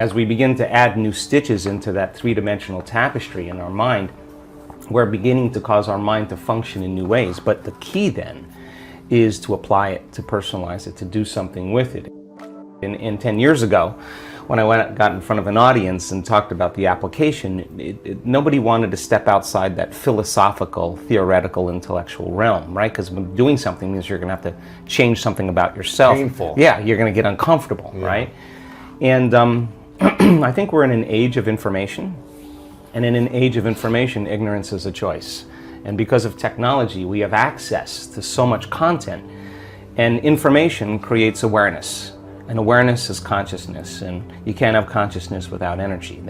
As we begin to add new stitches into that three-dimensional tapestry in our mind, we're beginning to cause our mind to function in new ways. But the key then is to apply it, to personalize it, to do something with it. 10 years ago, when I got in front of an audience and talked about the application, nobody wanted to step outside that philosophical, theoretical, intellectual realm, right? Because doing something means you're going to have to change something about yourself. Painful. Yeah, you're going to get uncomfortable, right? And I think we're in an age of information, and in an age of information, ignorance is a choice. And because of technology, we have access to so much content, and information creates awareness. And awareness is consciousness, and you can't have consciousness without energy.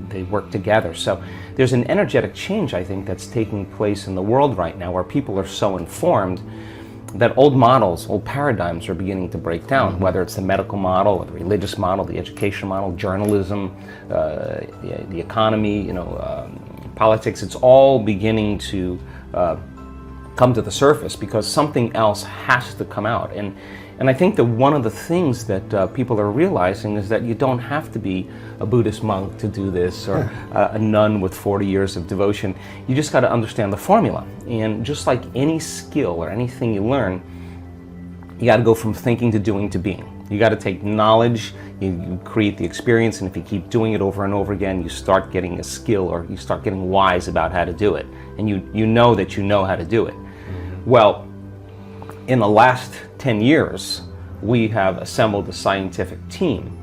They work together. So there's an energetic change, I think, that's taking place in the world right now, where people are so informed that old models, old paradigms are beginning to break down, whether it's the medical model, or the religious model, the education model, journalism, the economy, politics. It's all beginning to come to the surface because something else has to come out. And I think that one of the things that people are realizing is that you don't have to be a Buddhist monk to do this, or a nun with 40 years of devotion. You just got to understand the formula. And just like any skill or anything you learn, you got to go from thinking to doing to being. You got to take knowledge, you create the experience, and if you keep doing it over and over again, you start getting a skill, or you start getting wise about how to do it. And you know that you know how to do it. Well, in the last 10 years, we have assembled a scientific team,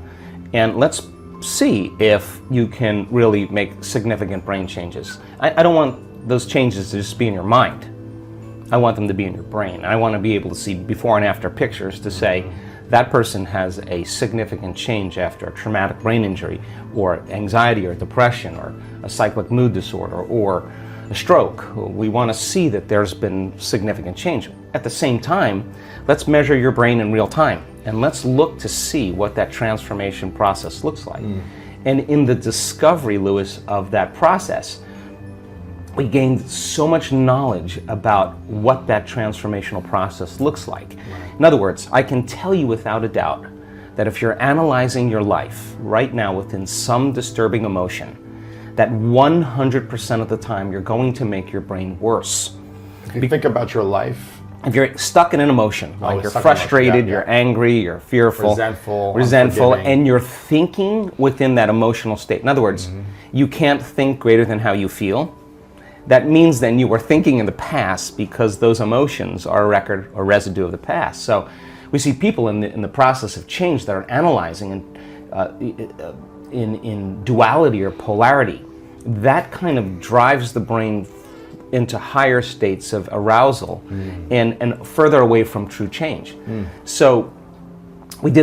and let's see if you can really make significant brain changes. I don't want those changes to just be in your mind. I want them to be in your brain. I want to be able to see before and after pictures to say, that person has a significant change after a traumatic brain injury, or anxiety, or depression, or a cyclic mood disorder, or a stroke. We want to see that there's been significant change. At the same time, let's measure your brain in real time, and let's look to see what that transformation process looks like. And in the discovery, Louis, of that process, we gained so much knowledge about what that transformational process looks like. In other words, I can tell you without a doubt that if you're analyzing your life right now within some disturbing emotion, that 100% of the time you're going to make your brain worse. If you think about your life, if you're stuck in an emotion, like you're frustrated, you're angry, you're fearful, resentful, and you're thinking within that emotional state. In other words, you can't think greater than how you feel. That means then you were thinking in the past, because those emotions are a record or residue of the past. So we see people in the process of change that are analyzing in duality or polarity. That kind of drives the brain into higher states of arousal and further away from true change. So we've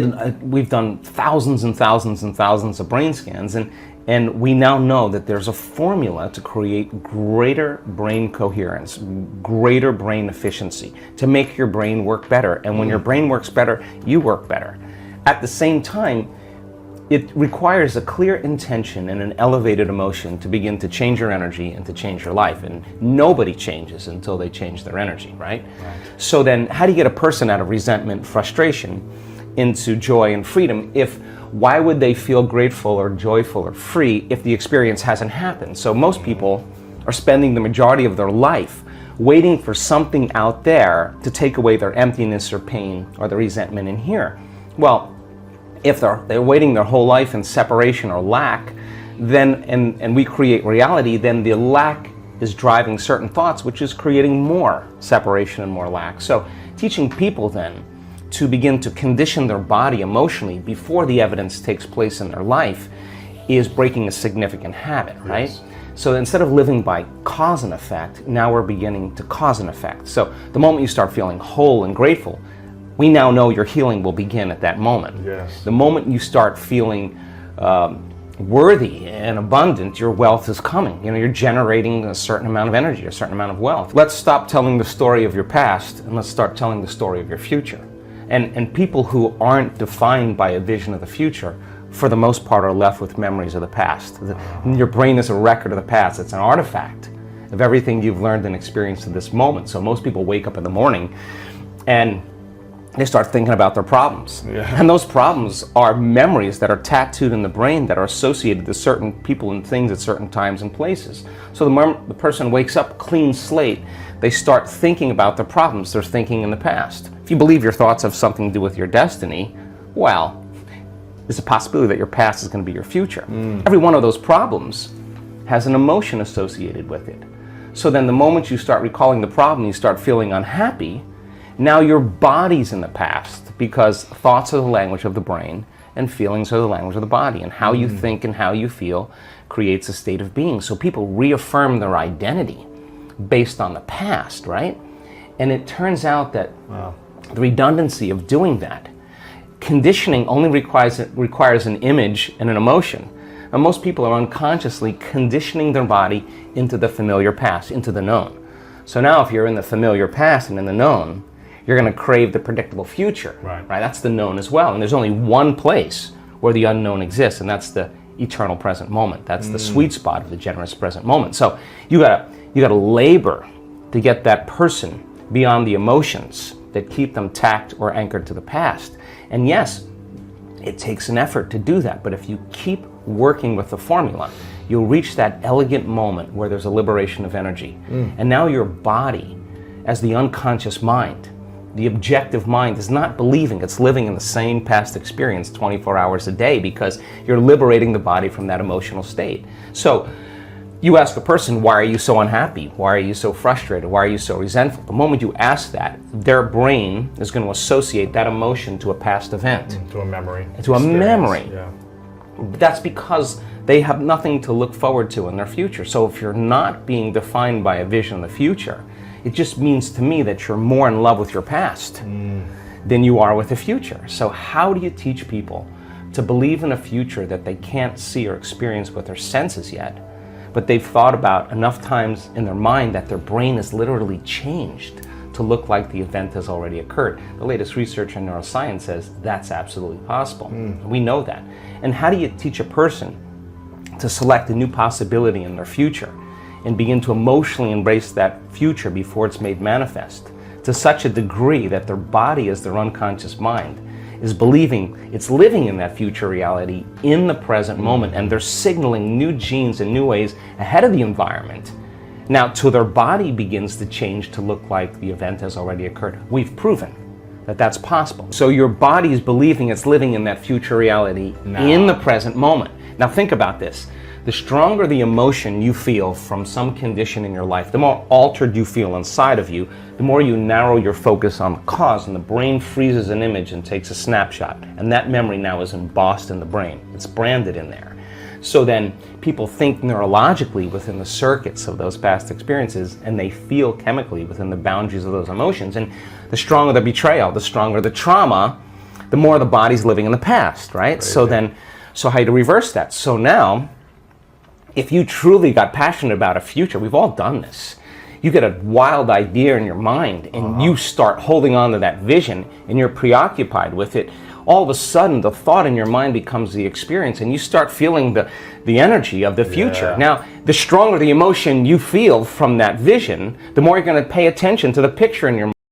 done thousands and thousands and thousands of brain scans, and we now know that there's a formula to create greater brain coherence, greater brain efficiency, to make your brain work better. And when your brain works better, you work better. At the same time, it requires a clear intention and an elevated emotion to begin to change your energy and to change your life. And nobody changes until they change their energy, right? So then how do you get a person out of resentment, frustration, into joy and freedom? Why would they feel grateful or joyful or free if the experience hasn't happened? So most people are spending the majority of their life waiting for something out there to take away their emptiness or pain or the resentment in here. Well, if they're waiting their whole life in separation or lack, then and we create reality, then the lack is driving certain thoughts, which is creating more separation and more lack. So teaching people then to begin to condition their body emotionally before the evidence takes place in their life is breaking a significant habit, right? Yes. So instead of living by cause and effect, now we're beginning to cause and effect. So the moment you start feeling whole and grateful, we now know your healing will begin at that moment. Yes. The moment you start feeling worthy and abundant, your wealth is coming. You're generating a certain amount of energy, a certain amount of wealth. Let's stop telling the story of your past and let's start telling the story of your future. And people who aren't defined by a vision of the future, for the most part, are left with memories of the past. Your brain is a record of the past. It's an artifact of everything you've learned and experienced in this moment. So most people wake up in the morning and they start thinking about their problems. Yeah. And those problems are memories that are tattooed in the brain that are associated to certain people and things at certain times and places. So the person wakes up clean slate, they start thinking about the problems they're thinking in the past. If you believe your thoughts have something to do with your destiny, well, there's a possibility that your past is going to be your future. Every one of those problems has an emotion associated with it. So then the moment you start recalling the problem, you start feeling unhappy. Now your body's in the past, because thoughts are the language of the brain and feelings are the language of the body, and how you think and how you feel creates a state of being. So people reaffirm their identity based on the past, right? And it turns out that the redundancy of doing that, conditioning only requires an image and an emotion. And most people are unconsciously conditioning their body into the familiar past, into the known. So now if you're in the familiar past and in the known, you're going to crave the predictable future, right? That's the known as well. And there's only one place where the unknown exists, and that's the eternal present moment. That's the sweet spot of the generous present moment. So you gotta labor to get that person beyond the emotions that keep them tacked or anchored to the past. And yes, it takes an effort to do that, but if you keep working with the formula, you'll reach that elegant moment where there's a liberation of energy. And now your body, as the unconscious mind, the objective mind, is not believing it's living in the same past experience 24 hours a day, because you're liberating the body from that emotional state. So you ask a person, why are you so unhappy? Why are you so frustrated? Why are you so resentful? The moment you ask that, their brain is going to associate that emotion to a past event. To a memory. To a memory. Yeah. That's because they have nothing to look forward to in their future. So if you're not being defined by a vision of the future, it just means to me that you're more in love with your past than you are with the future. So how do you teach people to believe in a future that they can't see or experience with their senses yet, but they've thought about enough times in their mind that their brain is literally changed to look like the event has already occurred? The latest research in neuroscience says that's absolutely possible. We know that. And how do you teach a person to select a new possibility in their future and begin to emotionally embrace that future before it's made manifest to such a degree that their body, as their unconscious mind, is believing it's living in that future reality in the present moment, and they're signaling new genes in new ways ahead of the environment. Now, till their body begins to change to look like the event has already occurred. We've proven that that's possible. So your body is believing it's living in that future reality in the present moment. Now think about this. The stronger the emotion you feel from some condition in your life, the more altered you feel inside of you, the more you narrow your focus on the cause, and the brain freezes an image and takes a snapshot. And that memory now is embossed in the brain. It's branded in there. So then people think neurologically within the circuits of those past experiences, and they feel chemically within the boundaries of those emotions. And the stronger the betrayal, the stronger the trauma, the more the body's living in the past, right? Crazy. So how do you reverse that? So now, if you truly got passionate about a future, we've all done this. You get a wild idea in your mind and you start holding on to that vision and you're preoccupied with it. All of a sudden, the thought in your mind becomes the experience, and you start feeling the energy of the future. Yeah. Now, the stronger the emotion you feel from that vision, the more you're going to pay attention to the picture in your mind.